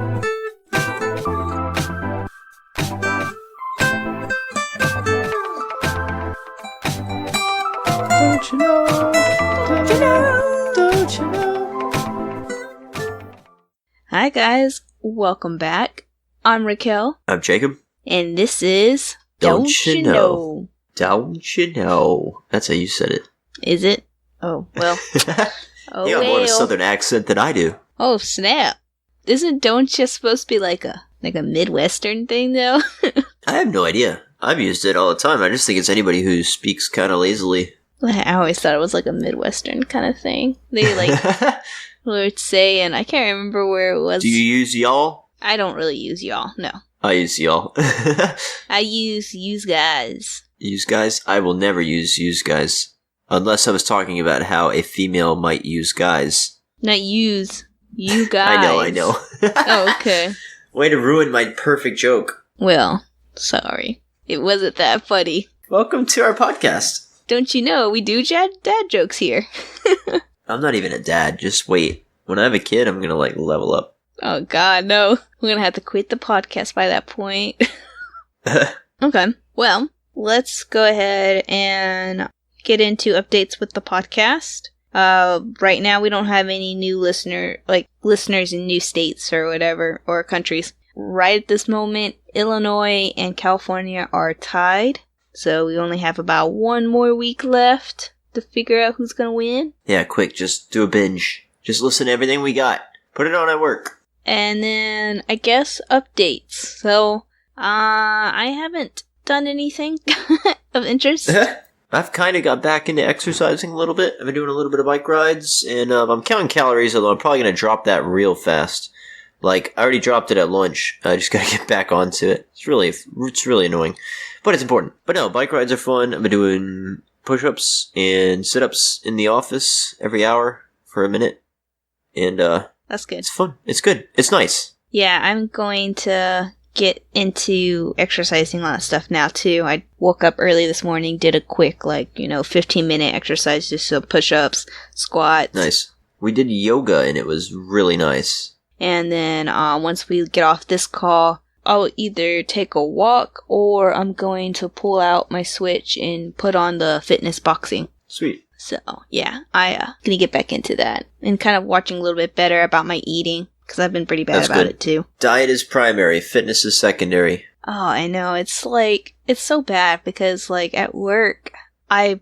Don't you know? Don't you know? Don't you know? Hi guys, welcome back. I'm Raquel. I'm Jacob. And this is Don't You Know? Don't you know? That's how you said it. Is it? Oh, well. Oh, you got more of a southern accent than I do. Oh, snap. Isn't don't you supposed to be like a Midwestern thing, though? I have no idea. I've used it all the time. I just think it's anybody who speaks kind of lazily. I always thought it was like a Midwestern kind of thing. They would say, and I can't remember where it was. Do you use y'all? I don't really use y'all, no. I use y'all. I use guys. Use guys? I will never use guys. Unless I was talking about how a female might use guys. Not use. You guys. I know. Oh, okay. Way to ruin my perfect joke. Well, sorry. It wasn't that funny. Welcome to our podcast. Don't you know, we do dad jokes here. I'm not even a dad, just wait. When I have a kid, I'm gonna, level up. Oh god, no. We're gonna have to quit the podcast by that point. Okay, well, let's go ahead and get into updates with the podcast. Right now we don't have any new listeners in new states or whatever, or countries. Right at this moment, Illinois and California are tied. So we only have about one more week left to figure out who's gonna win. Yeah, quick, just do a binge. Just listen to everything we got. Put it on at work. And then, I guess, updates. So, I haven't done anything of interest. I've kind of got back into exercising a little bit. I've been doing a little bit of bike rides, and I'm counting calories, although I'm probably going to drop that real fast. I already dropped it at lunch. I just got to get back onto it. It's really annoying. But it's important. But no, bike rides are fun. I've been doing push-ups and sit-ups in the office every hour for a minute. And, that's good. It's fun. It's good. It's nice. Yeah, I'm going to get into exercising a lot of stuff now, too. I woke up early this morning, did a quick, 15-minute exercise, just so push-ups, squats. Nice. We did yoga, and it was really nice. And then, once we get off this call, I'll either take a walk, or I'm going to pull out my Switch and put on the fitness boxing. Sweet. So, yeah, I'm gonna get back into that. And kind of watching a little bit better about my eating, because I've been pretty bad about it, too. Diet is primary, fitness is secondary. Oh, I know. It's so bad, because, at work, I,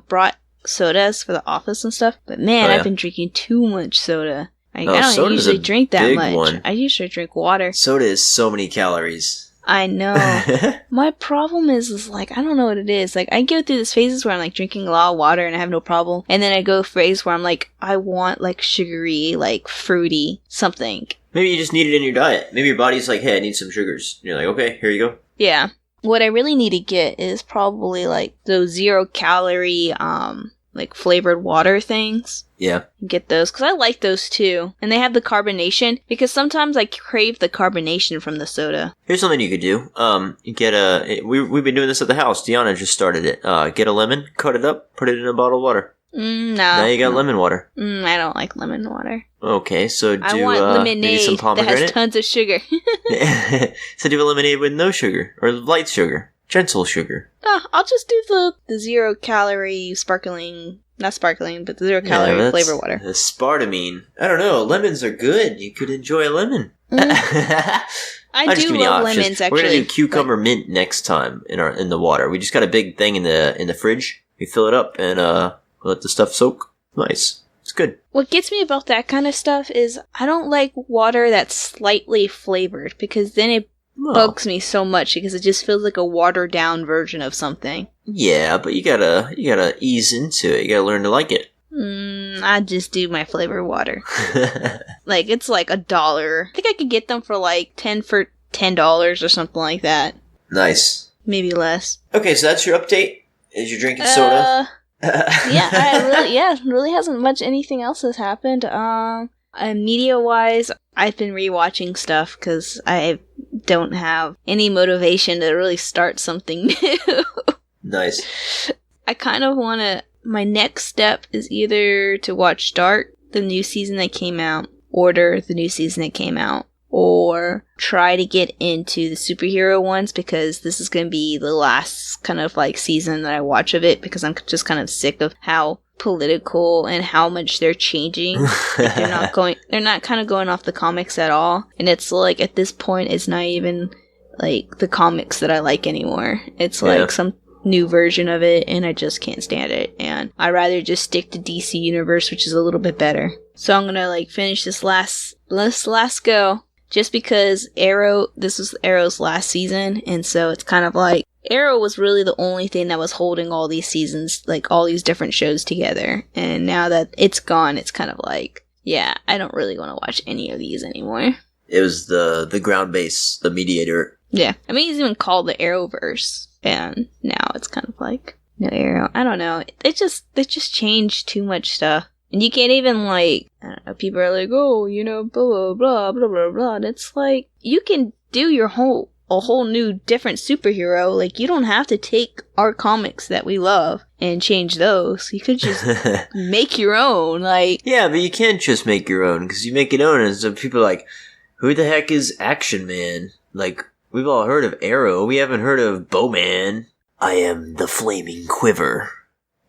brought sodas for the office and stuff. But, man, I've been drinking too much soda. I don't usually drink that much. One. I usually drink water. Soda is so many calories. I know. My problem is I don't know what it is. I go through these phases where I'm drinking a lot of water and I have no problem. And then I go phase where I'm I want sugary, fruity something. Maybe you just need it in your diet. Maybe your body's hey, I need some sugars. And you're okay, here you go. Yeah. What I really need to get is probably those 0-calorie, flavored water things. Yeah. Get those, because I like those too. And they have the carbonation, because sometimes I crave the carbonation from the soda. Here's something you could do. You get we've been doing this at the house. Deanna just started it. Get a lemon, cut it up, put it in a bottle of water. No. Now you got lemon water. I don't like lemon water. Okay, so do I want lemonade some pomegranate. That has tons of sugar. So do a lemonade with no sugar, or light sugar, gentle sugar. No, I'll just do the 0-calorie sparkling. Not sparkling, but the 0-calorie flavor water. The Spartamine. I don't know. Lemons are good. You could enjoy a lemon. I do love lemons, actually. We're gonna do cucumber mint next time in the water. We just got a big thing in the fridge. We fill it up and let the stuff soak. Nice. It's good. What gets me about that kind of stuff is I don't like water that's slightly flavored, because then it bugs me so much, because it just feels like a watered down version of something. Yeah, but you gotta ease into it. You gotta learn to like it. I just do my flavored water. It's $1. I think I could get them for $10 or something like that. Nice. Maybe less. Okay, so that's your update. Is you're drinking soda? Really hasn't much anything else has happened. Media-wise, I've been rewatching stuff because I don't have any motivation to really start something new. Nice. I kind of want to... My next step is either to watch Dark, the new season that came out, Order, the new season that came out, or try to get into the superhero ones, because this is going to be the last kind of like season that I watch of it, because I'm just kind of sick of how political and how much they're changing. Like they're not kind of going off the comics at all. And it's like, at this point, it's not even like the comics that I like anymore. It's like some new version of it, and I just can't stand it. And I'd rather just stick to DC Universe, which is a little bit better. So I'm gonna like finish this last go, just because this was Arrow's last season, and so it's kind of like Arrow was really the only thing that was holding all these seasons, like all these different shows together. And now that it's gone, it's kind of like, yeah, I don't really want to watch any of these anymore. It was the ground base, the mediator. Yeah, I mean, it's even called the Arrowverse, and now it's kind of like no Arrow. I don't know. They just changed too much stuff, and you can't even like. I don't know. People are like, oh, you know, blah blah blah blah blah blah. And it's like you can do a whole new different superhero. Like, you don't have to take our comics that we love and change those. You could just make your own. Like, yeah, but you can't just make your own, because you make your own, and so people are like, who the heck is Action Man? Like, we've all heard of Arrow. We haven't heard of Bowman. I am the flaming quiver.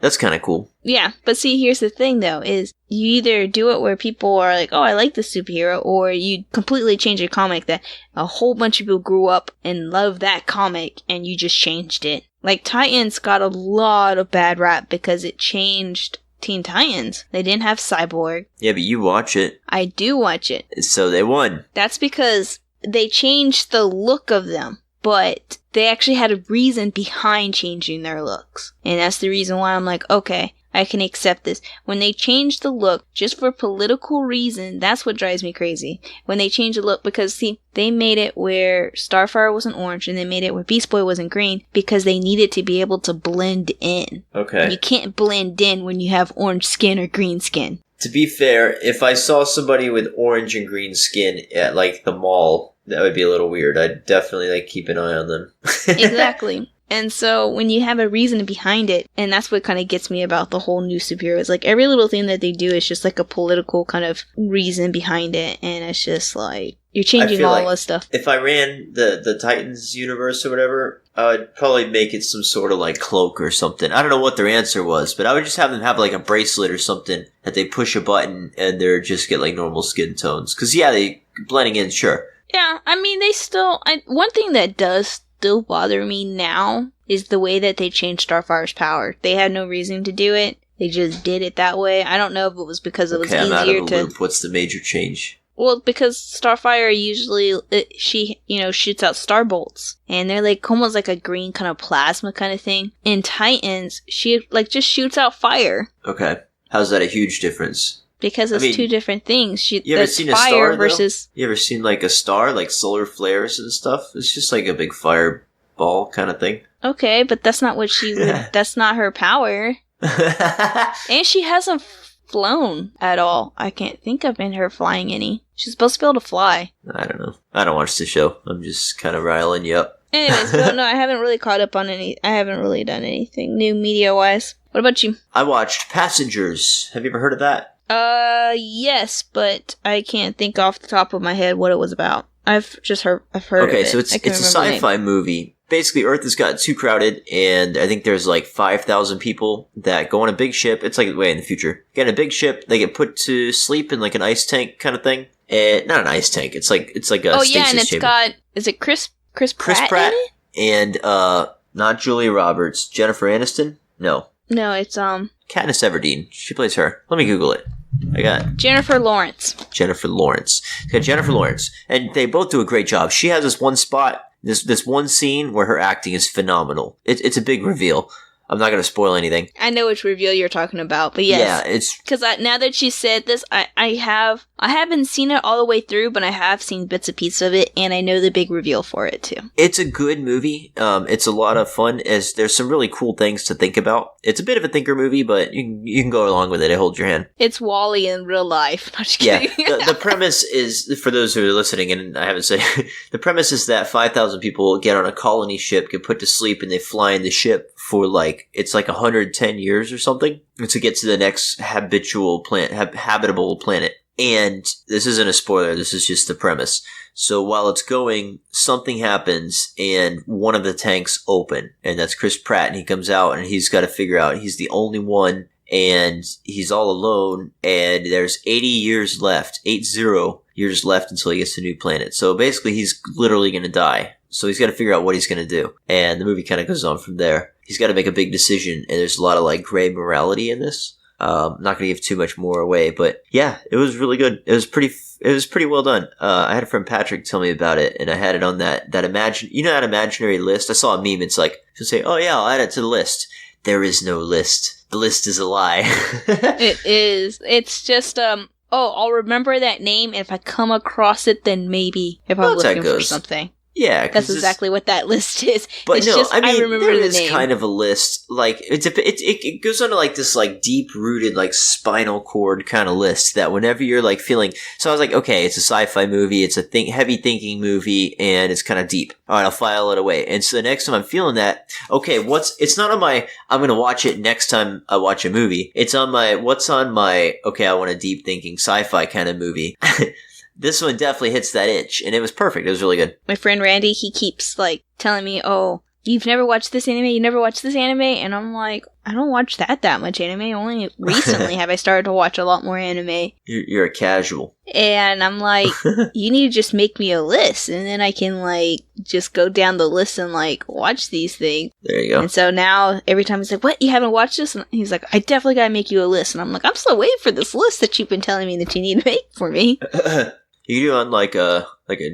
That's kind of cool. Yeah, but see, here's the thing, though, is you either do it where people are like, oh, I like this superhero, or you completely change a comic that a whole bunch of people grew up and love that comic, and you just changed it. Like, Titans got a lot of bad rap because it changed Teen Titans. They didn't have Cyborg. Yeah, but you watch it. I do watch it. So they won. That's because they changed the look of them, but they actually had a reason behind changing their looks. And that's the reason why I'm like, okay, I can accept this. When they change the look just for political reason, that's what drives me crazy. When they change the look, because see, they made it where Starfire wasn't orange, and they made it where Beast Boy wasn't green, because they needed to be able to blend in. Okay. You can't blend in when you have orange skin or green skin. To be fair, if I saw somebody with orange and green skin at, like, the mall, that would be a little weird. I'd definitely, like, keep an eye on them. Exactly. And so when you have a reason behind it, and that's what kind of gets me about the whole new superheroes. Like, every little thing that they do is just like a political kind of reason behind it, and it's just like, you're changing all this stuff. If I ran the Titans universe or whatever, I would probably make it some sort of like cloak or something. I don't know what their answer was, but I would just have them have like a bracelet or something that they push a button and they're just get like normal skin tones. Because yeah, they blending in, sure. Yeah, I mean, they still... one thing that does still bother me now is the way that they changed Starfire's power. They had no reason to do it. They just did it that way. I don't know if it was because it was easier I'm out of the to... loop. What's the major change? Well, because Starfire usually, she, shoots out star bolts. And they're like almost like a green kind of plasma kind of thing. In Titans, she like just shoots out fire. Okay. How's that a huge difference? Because it's two different things. You ever seen a star, versus... You ever seen, like, a star, like solar flares and stuff? It's just like a big fireball kind of thing. Okay, but that's not what she would... That's not her power. And she hasn't flown at all. I can't think of her flying any. She's supposed to be able to fly. I don't know. I don't watch the show. I'm just kind of riling you up. Anyways, but no, I haven't really caught up on any... I haven't really done anything new media-wise. What about you? I watched Passengers. Have you ever heard of that? Yes, but I can't think off the top of my head what it was about. I've heard of it. Okay, so it's a sci-fi movie. Basically, Earth has gotten too crowded, and I think there's like 5,000 people that go on a big ship. It's like way in the future. Get in a big ship, they get put to sleep in like an ice tank kind of thing. Not an ice tank. It's like a stasis yeah, and it's chamber. got... Is it Chris Pratt in it? And not Julia Roberts. Jennifer Aniston? No, it's Katniss Everdeen. She plays her. Let me Google it. I got Jennifer Lawrence. It's got Jennifer Lawrence, and they both do a great job. She has this one spot, this one scene where her acting is phenomenal. It's a big reveal. I'm not going to spoil anything. I know which reveal you're talking about, but yes. Yeah, it's... Because now that she said this, I haven't seen it all the way through, but I have seen bits and pieces of it, and I know the big reveal for it, too. It's a good movie. It's a lot of fun, as there's some really cool things to think about. It's a bit of a thinker movie, but you can go along with it. It holds your hand. It's WALL-E in real life. Not just kidding. Yeah, the premise is, for those who are listening, and I haven't said, the premise is that 5,000 people get on a colony ship, get put to sleep, and they fly in the ship for it's like 110 years or something to get to the next habitable planet. And this isn't a spoiler, this is just the premise. So while it's going, something happens and one of the tanks open. And that's Chris Pratt, and he comes out and he's got to figure out he's the only one and he's all alone, and there's 80 years left, 80 years left until he gets to a new planet. So basically he's literally going to die. So he's got to figure out what he's going to do. And the movie kind of goes on from there. He's got to make a big decision, and there's a lot of like gray morality in this. Not going to give too much more away, but yeah, it was really good. It was pretty well done. I had a friend Patrick tell me about it, and I had it on that that imaginary list. I saw a meme. It's like, she'll say, "Oh yeah, I'll add it to the list." There is no list. The list is a lie. It is. It's just, I'll remember that name, and if I come across it, then maybe if I'm looking for something. Yeah, that's exactly what that list is. But it's no, just, I mean, I remember there the is name. kind of a list. Like it goes on to like this like deep rooted like spinal cord kind of list that whenever you're like feeling. So I was like, okay, it's a sci-fi movie, it's a heavy thinking movie, and it's kind of deep. All right, I'll file it away. And so the next time I'm feeling that, okay, it's not on my I'm gonna watch it next time I watch a movie. It's on my okay, I want a deep thinking sci-fi kind of movie. This one definitely hits that itch, and it was perfect. It was really good. My friend Randy, he keeps, like, telling me, oh, you've never watched this anime? You never watched this anime? And I'm like, I don't watch that much anime. Only recently have I started to watch a lot more anime. You're a casual. And I'm like, you need to just make me a list, and then I can, like, just go down the list and, like, watch these things. There you go. And so now, every time he's like, what, you haven't watched this? And he's like, I definitely gotta make you a list. And I'm like, I'm still waiting for this list that you've been telling me that you need to make for me. You can do it on like a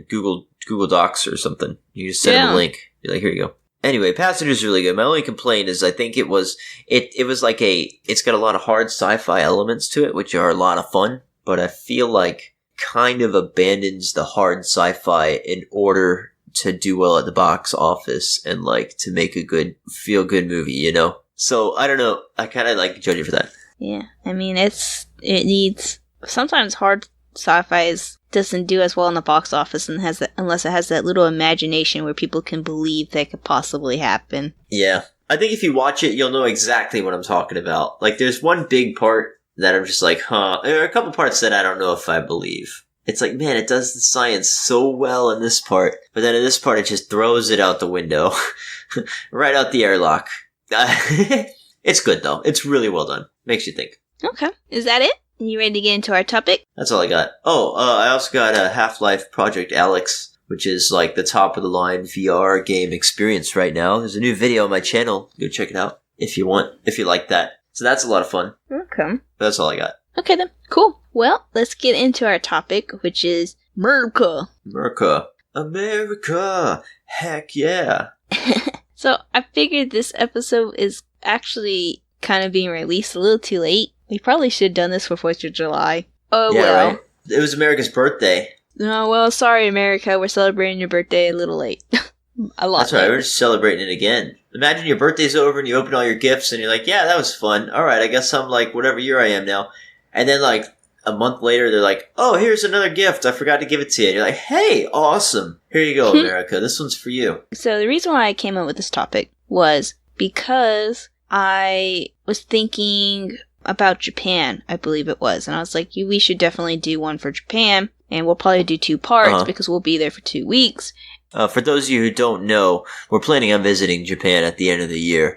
Google Docs or something. You just send them a link. You're like, here you go. Anyway, Passenger's really good. My only complaint is I think it was like it's got a lot of hard sci-fi elements to it, which are a lot of fun, but I feel like kind of abandons the hard sci-fi in order to do well at the box office and like to make a good feel good movie, you know? So I don't know. I kind of like judge it for that. Yeah, I mean it needs sometimes hard sci-fi doesn't do as well in the box office and unless it has that little imagination where people can believe that could possibly happen. Yeah. I think if you watch it, you'll know exactly what I'm talking about. Like, there's one big part that I'm just like, huh. There are a couple parts that I don't know if I believe. It's like, man, it does the science so well in this part, but then in this part, it just throws it out the window. Right out the airlock. It's good, though. It's really well done. Makes you think. Okay. Is that it? You ready to get into our topic? That's all I got. I also got a Half-Life Project Alyx, which is like the top of the line VR game experience right now. There's a new video on my channel. Go check it out if you like that. So that's a lot of fun. Okay. But that's all I got. Okay then. Cool. Well, let's get into our topic, which is Merica. America. Heck yeah. So I figured this episode is actually kind of being released a little too late. We probably should have done this for 4th of July. Oh, yeah, well. Right? It was America's birthday. No, well, sorry, America. We're celebrating your birthday a little late. A lot. That's right. We're just celebrating it again. Imagine your birthday's over and you open all your gifts and you're like, yeah, that was fun. All right, I guess I'm like whatever year I am now. And then like a month later, they're like, oh, here's another gift. I forgot to give it to you. And you're like, hey, awesome. Here you go, America. This one's for you. So the reason why I came up with this topic was because I was thinking about Japan, I believe it was. And I was like, we should definitely do one for Japan. And we'll probably do 2 parts because we'll be there for 2 weeks. For those of you who don't know, we're planning on visiting Japan at the end of the year.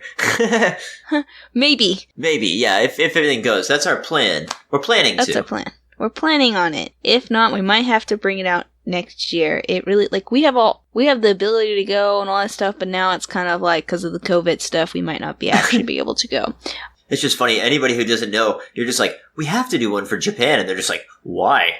Maybe, yeah, if everything goes. That's our plan. We're planning That's our plan. We're planning on it. If not, we might have to bring it out next year. It really, like, we have the ability to go and all that stuff, but now it's kind of like, because of the COVID stuff, we might not actually be able to go. It's just funny. Anybody who doesn't know, you're just like, we have to do one for Japan. And they're just like, why?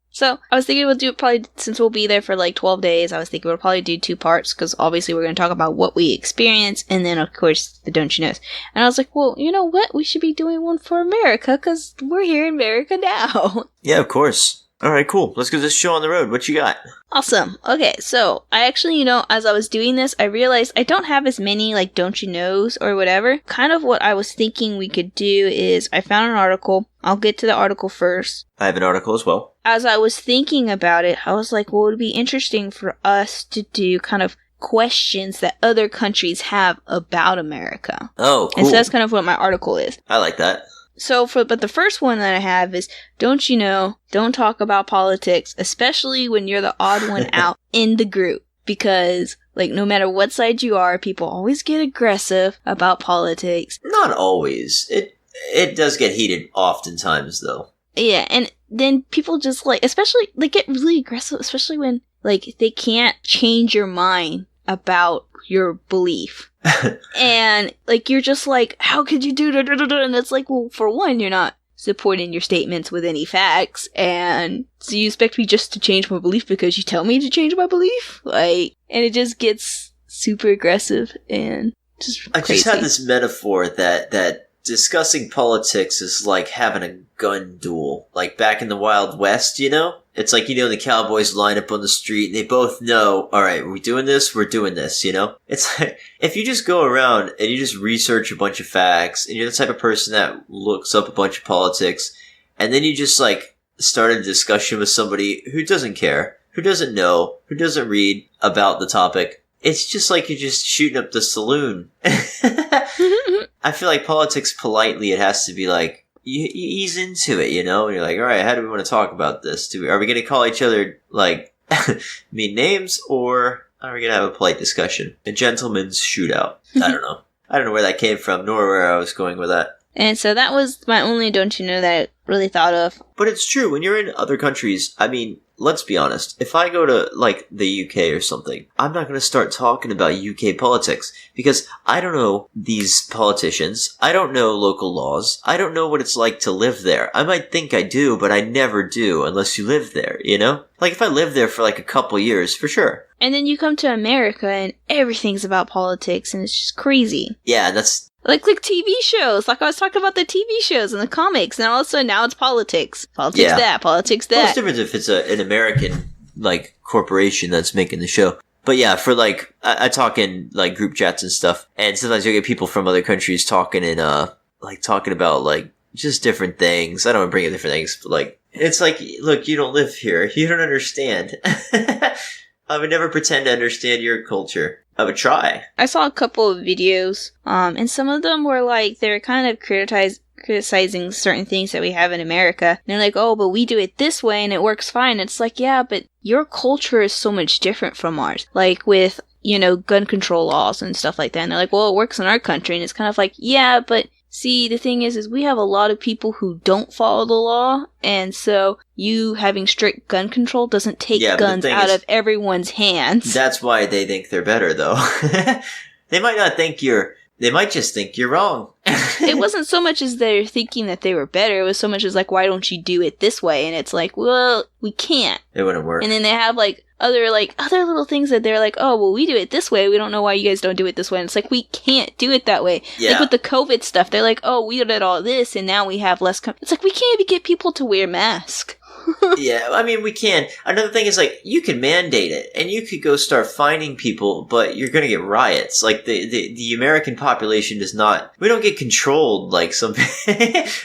So I was thinking we'll do it probably, since we'll be there for like 12 days, I was thinking we'll probably do 2 parts because obviously we're going to talk about what we experience and then, of course, the Don't You Knows. And I was like, well, you know what? We should be doing one for America because we're here in America now. Yeah, of course. All right, cool. Let's get this show on the road. What you got? Awesome. Okay, so I actually, as I was doing this, I realized I don't have as many, like, Don't You Knows or whatever. Kind of what I was thinking we could do is I found an article. I'll get to the article first. I have an article as well. As I was thinking about it, I was like, well, it would be interesting for us to do kind of questions that other countries have about America. Oh, cool. And so that's kind of what my article is. I like that. But the first one that I have is, don't you know, don't talk about politics, especially when you're the odd one out in the group. Because, like, no matter what side you are, people always get aggressive about politics. Not always. It does get heated oftentimes, though. Yeah, and then people just, like, especially, they get really aggressive, especially when, like, they can't change your mind about your belief. And, like, you're just like, how could you do that? And it's like, well, for one, you're not supporting your statements with any facts, and so you expect me just to change my belief because you tell me to change my belief? Like, and it just gets super aggressive and just crazy. I just had this metaphor that discussing politics is like having a gun duel. Like back in the Wild West, you know? It's like, you know, the cowboys line up on the street and they both know, alright, we're doing this, you know? It's like, if you just go around and you just research a bunch of facts and you're the type of person that looks up a bunch of politics and then you just like start a discussion with somebody who doesn't care, who doesn't know, who doesn't read about the topic, it's just like you're just shooting up the saloon. I feel like politics politely, it has to be like, you ease into it, you know? And you're like, all right, how do we want to talk about this? Are we going to call each other, like, mean names, or are we going to have a polite discussion? A gentleman's shootout. I don't know. I don't know where that came from, nor where I was going with that. And so that was my only don't you know that I really thought of. But it's true, when you're in other countries, I mean, let's be honest. If I go to, like, the UK or something, I'm not going to start talking about UK politics because I don't know these politicians. I don't know local laws. I don't know what it's like to live there. I might think I do, but I never do unless you live there, you know? Like, if I live there for, like, a couple years, for sure. And then you come to America and everything's about politics and it's just crazy. Yeah, that's... Like TV shows. Like I was talking about the TV shows and the comics, and all of a sudden now it's politics. Politics that, politics that. Well, it's different if it's an American, like, corporation that's making the show. But yeah, for, like, I talk in, like, group chats and stuff, and sometimes you get people from other countries talking talking about, like, just different things. I don't want to bring up different things, but, like, it's like, look, you don't live here. You don't understand. I would never pretend to understand your culture. I would try. I saw a couple of videos, and some of them were like, they were kind of criticizing certain things that we have in America. And they're like, oh, but we do it this way and it works fine. It's like, yeah, but your culture is so much different from ours. Like with, you know, gun control laws and stuff like that. And they're like, well, it works in our country. And it's kind of like, yeah, but see, the thing is we have a lot of people who don't follow the law, and so you having strict gun control doesn't take guns out of everyone's hands. That's why they think they're better, though. They might not think they might just think you're wrong. It wasn't so much as they're thinking that they were better, it was so much as like, why don't you do it this way? And it's like, well, we can't. It wouldn't work. And then they have other little things that they're like, oh, well, we do it this way. We don't know why you guys don't do it this way. And it's like, we can't do it that way. Yeah. Like with the COVID stuff, they're like, oh, we did all this and now we have less. It's like, we can't even get people to wear masks. Yeah, I mean, we can. Another thing is, like, you can mandate it, and you could go start finding people, but you're gonna get riots. Like, the American population does not... We don't get controlled like some...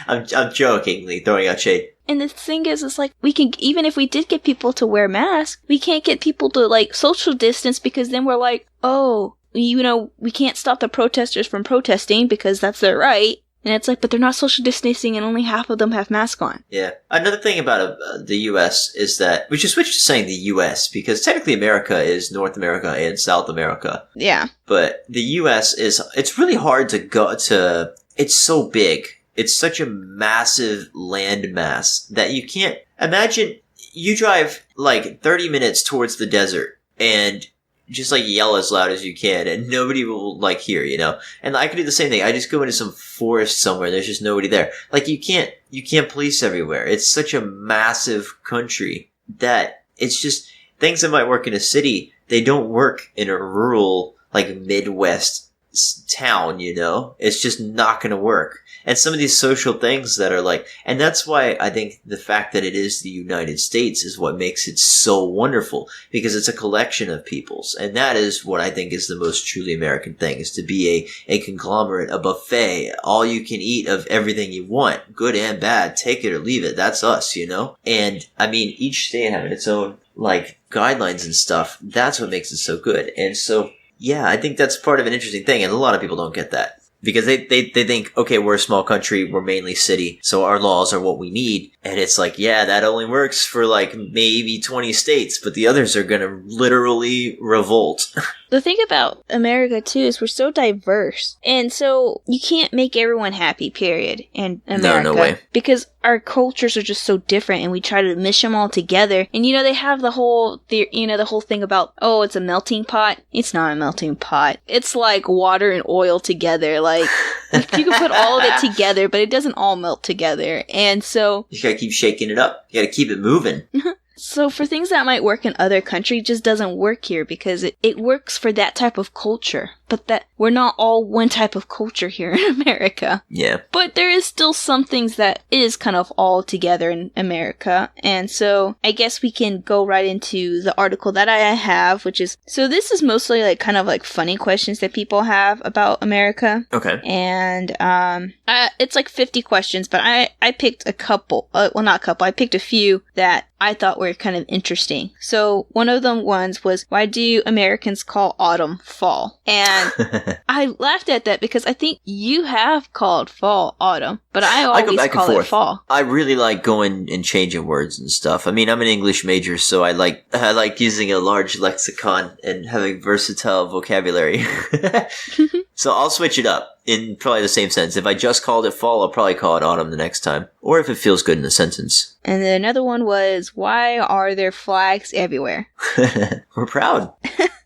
I'm jokingly throwing out shade. And the thing is, it's like, we can, even if we did get people to wear masks, we can't get people to, like, social distance because then we're like, oh, you know, we can't stop the protesters from protesting because that's their right. And it's like, but they're not social distancing and only half of them have masks on. Yeah. Another thing about the U.S. is that we should switch to saying the U.S. because technically America is North America and South America. Yeah. But the U.S. it's really hard to go to, it's so big. It's such a massive landmass that you can't imagine. You drive like 30 minutes towards the desert and just like yell as loud as you can and nobody will like hear, you know? And I could do the same thing. I just go into some forest somewhere and there's just nobody there. Like you can't police everywhere. It's such a massive country that it's just things that might work in a city. They don't work in a rural, like Midwest town, you know? It's just not going to work. And some of these social things that are like, and that's why I think the fact that it is the United States is what makes it so wonderful, because it's a collection of peoples. And that is what I think is the most truly American thing, is to be a conglomerate, a buffet, all you can eat of everything you want, good and bad, take it or leave it. That's us, you know? And I mean, each state having its own, like, guidelines and stuff. That's what makes it so good. And so, yeah, I think that's part of an interesting thing, and a lot of people don't get that. Because they think, okay, we're a small country, we're mainly city, so our laws are what we need. And it's like, yeah, that only works for like maybe 20 states, but the others are gonna literally revolt. The thing about America, too, is we're so diverse. And so you can't make everyone happy, period, in America. No way. Because our cultures are just so different, and we try to mish them all together. And, they have the whole thing about, oh, it's a melting pot. It's not a melting pot. It's like water and oil together. Like, you can put all of it together, but it doesn't all melt together. And so... You gotta keep shaking it up. You gotta keep it moving. So for things that might work in other countries, it just doesn't work here because it works for that type of culture. But that we're not all one type of culture here in America. Yeah. But there is still some things that is kind of all together in America. And so I guess we can go right into the article that I have, which is... So this is mostly like kind of like funny questions that people have about America. Okay. And it's like 50 questions, but I picked a couple. Well, not a couple. I picked a few that I thought were kind of interesting. So one of them was, why do Americans call autumn fall? And I laughed at that because I think you have called fall autumn, but I always call it fall. I really like going and changing words and stuff. I mean, I'm an English major, so I like using a large lexicon and having versatile vocabulary. So I'll switch it up in probably the same sense. If I just called it fall, I'll probably call it autumn the next time. Or if it feels good in a sentence. And then another one was, why are there flags everywhere? We're proud.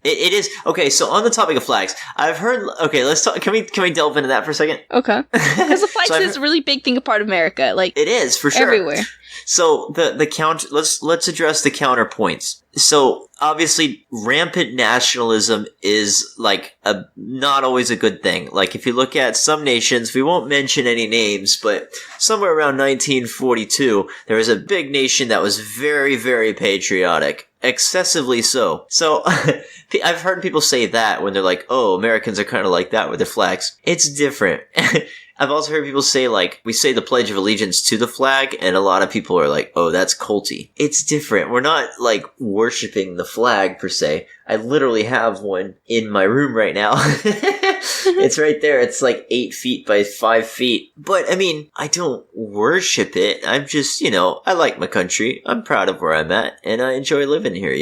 It is. Okay, so on the topic of flags, I've heard... Okay, let's talk... Can we delve into that for a second? Okay. Because the flags is a really big thing, a part of America. Like, it is, for sure. Everywhere. So the count. Let's address the counterpoints. So obviously, rampant nationalism is like not always a good thing. Like if you look at some nations, we won't mention any names, but somewhere around 1942, there was a big nation that was very, very patriotic. Excessively so. So, I've heard people say that when they're like, oh, Americans are kind of like that with their flags. It's different. I've also heard people say, like, we say the Pledge of Allegiance to the flag, and a lot of people are like, oh, that's culty. It's different. We're not, like, worshipping the flag, per se. I literally have one in my room right now. It's right there. It's like 8 feet by 5 feet. But, I mean, I don't worship it. I'm just, I like my country. I'm proud of where I'm at, and I enjoy living here,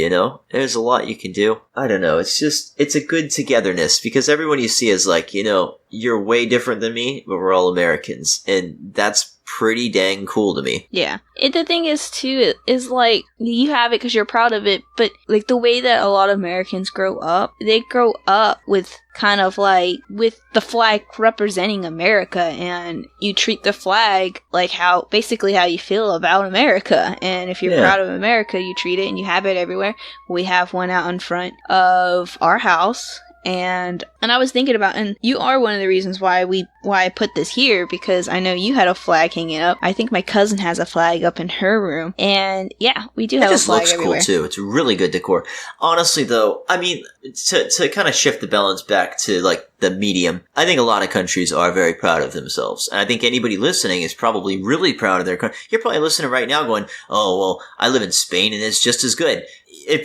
There's a lot you can do. I don't know. It's a good togetherness, because everyone you see is like, you're way different than me, but we're all Americans. And that's pretty dang cool to me. Yeah. The thing is, too, is like, you have it because you're proud of it, but like the way that a lot of Americans grow up, they grow up with kind of like, with the flag representing America, and you treat the flag like basically how you feel about America. And if you're proud of America, you treat it and you have it everywhere. We have one out in front of our house. And I was thinking about, and you are one of the reasons why I put this here, because I know you had a flag hanging up. I think my cousin has a flag up in her room, and yeah, we do have a flag everywhere. It just looks cool too. It's really good decor. Honestly, though, I mean, to kind of shift the balance back to like the medium, I think a lot of countries are very proud of themselves, and I think anybody listening is probably really proud of their country. You're probably listening right now, going, "Oh, well, I live in Spain, and it's just as good." I'm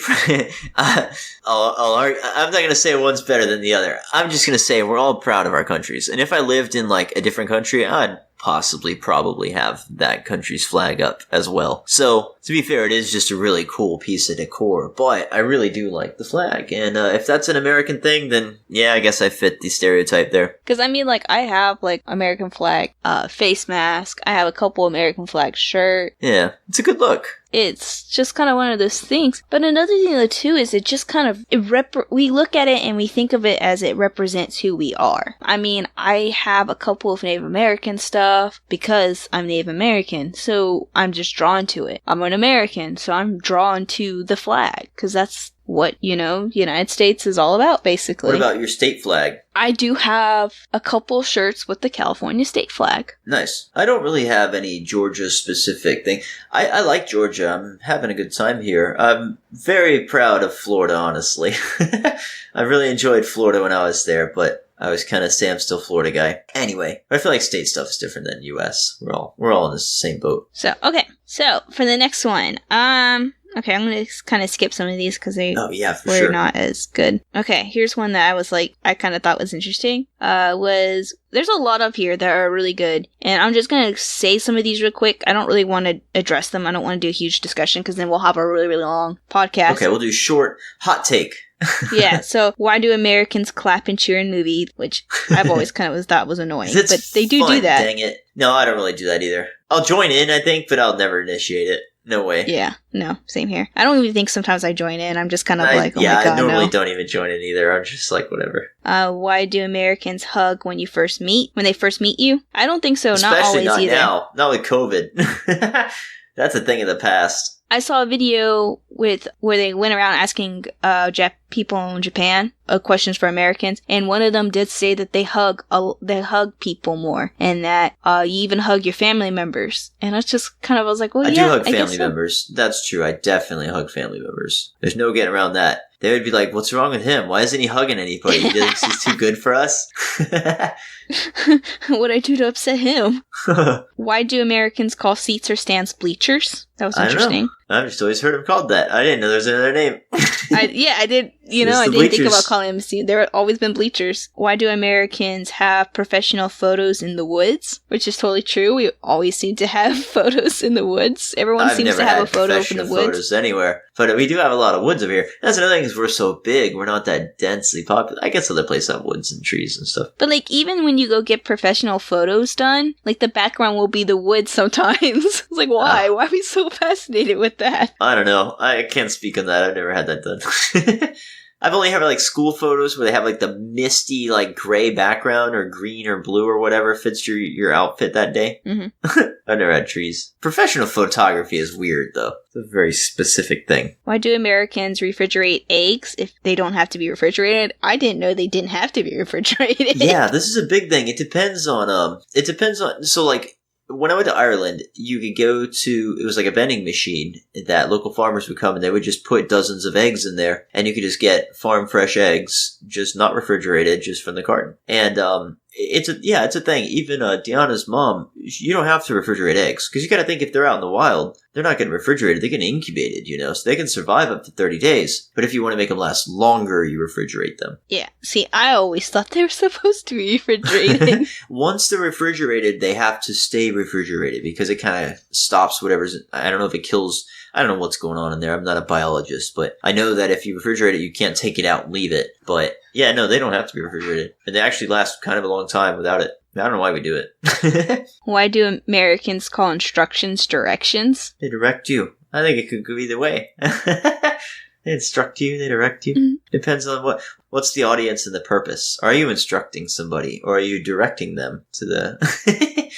not going to say one's better than the other. I'm just going to say we're all proud of our countries. And if I lived in like a different country, I'd probably have that country's flag up as well. So, to be fair, it is just a really cool piece of decor, but I really do like the flag. And if that's an American thing, then yeah, I guess I fit the stereotype there. Because I mean, like, I have like American flag face mask. I have a couple American flag shirt. Yeah, it's a good look. It's just kind of one of those things. But another thing, though, too, is it just kind of... we look at it and we think of it as it represents who we are. I mean, I have a couple of Native American stuff because I'm Native American, so I'm just drawn to it. I'm an American, so I'm drawn to the flag, because that's what, United States is all about, basically. What about your state flag? I do have a couple shirts with the California state flag. Nice. I don't really have any Georgia-specific thing. I like Georgia. I'm having a good time here. I'm very proud of Florida, honestly. I really enjoyed Florida when I was there, but I was kind of say I'm still Florida guy. Anyway, I feel like state stuff is different than U.S. We're all in the same boat. So, okay. So, for the next one, Okay, I'm going to kind of skip some of these because they were not as good. Okay, here's one that I was like, I kind of thought was interesting. There's a lot up here that are really good. And I'm just going to say some of these real quick. I don't really want to address them. I don't want to do a huge discussion because then we'll have a really, really long podcast. Okay, we'll do short, hot take. Yeah, so why do Americans clap and cheer in movies? Which I've always kind of thought was annoying. But they do that. Dang it. No, I don't really do that either. I'll join in, I think, but I'll never initiate it. No way. Yeah, no, same here. I don't even think sometimes I join in. I'm just kind of like, oh my god, I normally don't even join in either. I'm just like, whatever. Why do Americans hug when they first meet you? I don't think so. Especially not always not either. Now. Not with COVID. That's a thing of the past. I saw a video where they went around asking people in Japan questions for Americans, and one of them did say that they hug people more, and that you even hug your family members. And I was just kind of I was like, well, I yeah, do hug I family members. That's true. I definitely hug family members. There's no getting around that. They would be like, "What's wrong with him? Why isn't he hugging anybody? He thinks he's too good for us." What'd I do to upset him? Why do Americans call seats or stands bleachers? That was interesting. I don't know. I've just always heard them called that. I didn't know there was another name. I did. I didn't think about calling them seats. There have always been bleachers. Why do Americans have professional photos in the woods? Which is totally true. We always seem to have photos in the woods. Everyone seems to have a photo in the woods. Photos anywhere, but we do have a lot of woods over here. That's another thing, is we're so big. We're not that densely populated. I guess other places have woods and trees and stuff. But like, even when you go get professional photos done, like the background will be the woods sometimes. It's like, why? Why are we so fascinated with that? I don't know. I can't speak on that. I've never had that done. I've only had like school photos where they have like the misty like gray background or green or blue or whatever fits your outfit that day. Mm-hmm. I've never had trees. Professional photography is weird though. It's a very specific thing. Why do Americans refrigerate eggs if they don't have to be refrigerated? I didn't know they didn't have to be refrigerated. Yeah, this is a big thing. It depends on so like, when I went to Ireland, you could go to, it was like a vending machine that local farmers would come and they would just put dozens of eggs in there, and you could just get farm fresh eggs, just not refrigerated, just from the carton. And it's a thing. Even Deanna's mom, you don't have to refrigerate eggs, because you got to think, if they're out in the wild, they're not getting refrigerated, they're getting incubated, so they can survive up to 30 days. But if you want to make them last longer, you refrigerate them. Yeah. See, I always thought they were supposed to be refrigerated. Once they're refrigerated, they have to stay refrigerated, because it kind of stops whatever's, I don't know if it kills, I don't know what's going on in there. I'm not a biologist, but I know that if you refrigerate it, you can't take it out and leave it. But yeah, no, they don't have to be refrigerated. And they actually last kind of a long time without it. I don't know why we do it. Why do Americans call instructions directions? They direct you. I think it could go either way. They instruct you, they direct you. Mm-hmm. Depends on what's the audience and the purpose. Are you instructing somebody, or are you directing them to the...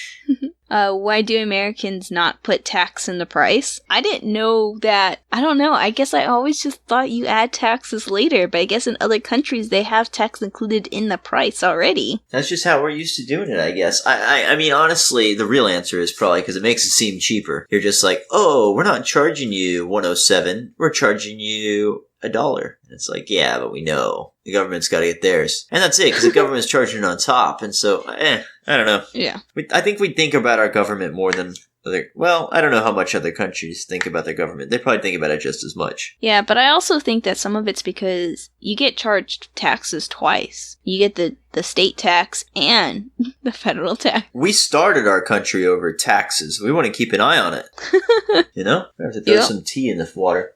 Why do Americans not put tax in the price? I didn't know that. I don't know. I guess I always just thought you add taxes later, but I guess in other countries they have tax included in the price already. That's just how we're used to doing it, I guess. I mean, honestly, the real answer is probably because it makes it seem cheaper. You're just like, oh, we're not charging you $107. We're charging you $1. And it's like, yeah, but we know the government's got to get theirs. And that's it, because the government's charging it on top. And so, I don't know. Yeah. I think we think about our government more than I don't know how much other countries think about their government. They probably think about it just as much. Yeah, but I also think that some of it's because you get charged taxes twice. You get the state tax and the federal tax. We started our country over taxes. We want to keep an eye on it. We have to throw some tea in the water.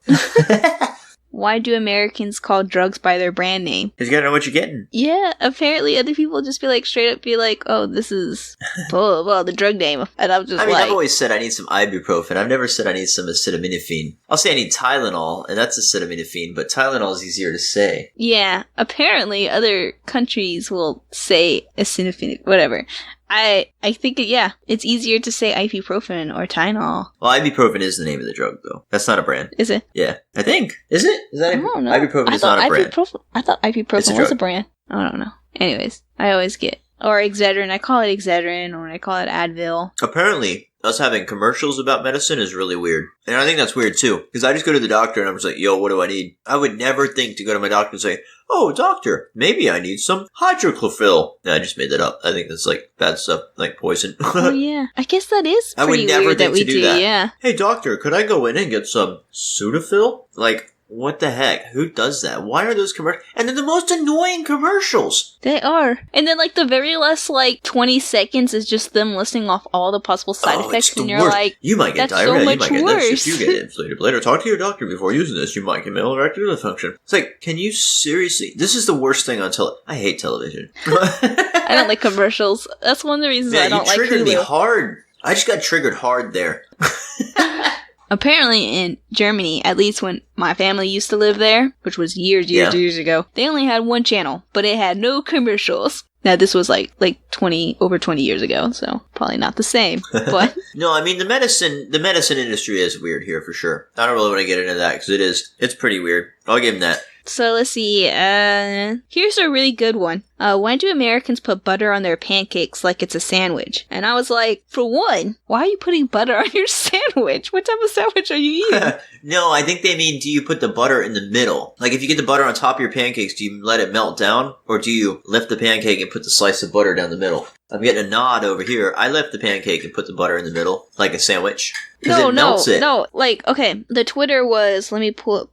Why do Americans call drugs by their brand name? Because you gotta know what you're getting. Yeah, apparently other people just straight up be like, oh, this is blah, blah, the drug name. And I'm just I've always said I need some ibuprofen. I've never said I need some acetaminophen. I'll say I need Tylenol, and that's acetaminophen, but Tylenol is easier to say. Yeah, apparently other countries will say acetaminophen, whatever. I think it's easier to say ibuprofen or Tylenol. Well, ibuprofen is the name of the drug, though. That's not a brand. Is it? Yeah, I think. Is it? Is that? I don't know. Ibuprofen is not a brand. I thought ibuprofen was a brand. I don't know. Anyways, I always get or Excedrin. I call it Excedrin, or I call it Advil. Apparently, us having commercials about medicine is really weird. And I think that's weird too. Because I just go to the doctor and I'm just like, yo, what do I need? I would never think to go to my doctor and say, oh, doctor, maybe I need some hydrochlorophyll. No, I just made that up. I think that's like bad stuff, like poison. Oh, yeah. I guess that is I pretty would never weird think that we to do that. yeah. Hey, doctor, could I go in and get some Sudafil? Like, what the heck? Who does that? Why are those commercials? And they're the most annoying commercials. They are. And then, like, the very last, like, 20 seconds is just them listing off all the possible side effects. And you're worst. Like, you might get that's diarrhea. so You much might get worse. this. If you get inflated bladder, talk to your doctor before using this. You might get male erectile dysfunction. It's like, can you seriously? This is the worst thing on television. I hate television. I don't like commercials. That's one of the reasons I don't like Hulu. You triggered me hard. I just got triggered hard there. Apparently in Germany, at least when my family used to live there, which was years ago, they only had one channel, but it had no commercials. Now this was like over 20 years ago, so probably not the same. But no, I mean the medicine industry is weird here for sure. I don't really want to get into that because it's pretty weird. I'll give them that. So let's see, here's a really good one. Why do Americans put butter on their pancakes like it's a sandwich? And I was like, for one, why are you putting butter on your sandwich? What type of sandwich are you eating? No, I think they mean, do you put the butter in the middle? Like if you get the butter on top of your pancakes, do you let it melt down? Or do you lift the pancake and put the slice of butter down the middle? I'm getting a nod over here. I lift the pancake and put the butter in the middle, like a sandwich. No. Like, okay, the Twitter was, let me pull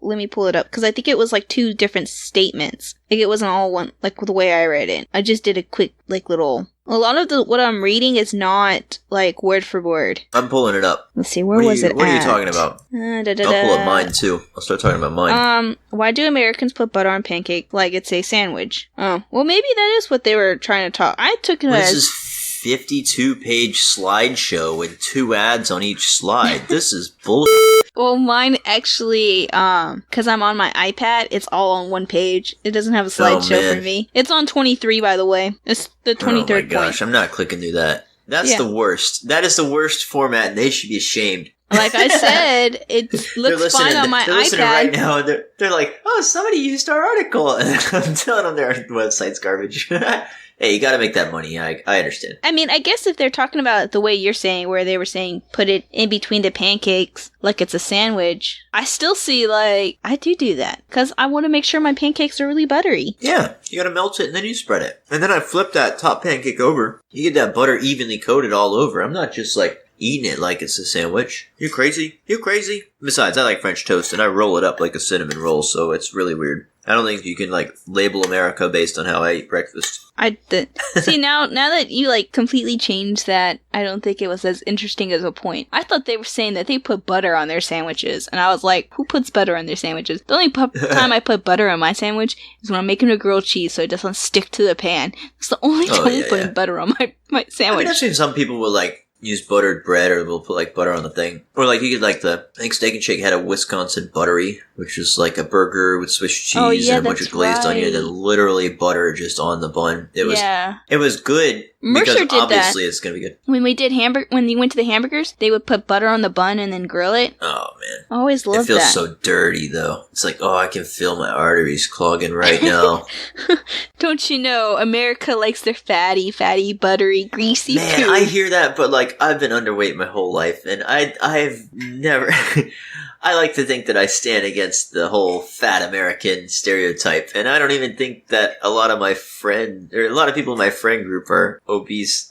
it up, because I think it was like two different statements. Like, it wasn't all one, like, the way I read it. I just did a quick, like, little... A lot of what I'm reading is not, like, word for word. I'm pulling it up. Let's see, where was it What are you talking about? I'll pull up mine, too. I'll start talking about mine. Why do Americans put butter on pancake like it's a sandwich? Oh, well, maybe that is what they were trying to talk. I took it as... This is 52-page slideshow with 2 ads on each slide. This is bullshit. Well, mine actually, because I'm on my iPad, it's all on one page. It doesn't have a slideshow for me. It's on 23, by the way. It's the 23rd point. Oh my gosh, I'm not clicking through that. That's the worst. That is the worst format, and they should be ashamed. Like I said, it looks fine on my iPad. They're listening right now, and they're like, oh, somebody used our article. And I'm telling them their website's garbage. Hey, you gotta make that money. I understand. I mean, I guess if they're talking about it the way you're saying, where they were saying put it in between the pancakes like it's a sandwich, I still see, like, I do that. Because I want to make sure my pancakes are really buttery. Yeah, you gotta melt it and then you spread it. And then I flip that top pancake over. You get that butter evenly coated all over. I'm not just, like, eating it like it's a sandwich. You crazy? You crazy? Besides, I like French toast and I roll it up like a cinnamon roll, so it's really weird. I don't think you can, like, label America based on how I eat breakfast. See, now that you, like, completely changed that, I don't think it was as interesting as a point. I thought they were saying that they put butter on their sandwiches, and I was like, who puts butter on their sandwiches? The only time I put butter on my sandwich is when I'm making a grilled cheese so it doesn't stick to the pan. It's the only time I'm putting butter on my sandwich. I mean, I've seen some people will, like, use buttered bread, or they'll put, like, butter on the thing. Or, like, you could, like, I think Steak and Shake had a Wisconsin Buttery, which was, like, a burger with Swiss cheese and a bunch of glazed onion and literally butter just on the bun. It was good. Mercer because did obviously that. It's going to be good. When we did when you went to the hamburgers, they would put butter on the bun and then grill it. Oh, man. I always loved that. It feels so dirty, though. It's like, oh, I can feel my arteries clogging right now. Don't you know, America likes their fatty, buttery, greasy food. Man, I hear that, but, like, I've been underweight my whole life, and I've never... I like to think that I stand against the whole fat American stereotype, and I don't even think that a lot of people in my friend group are obese.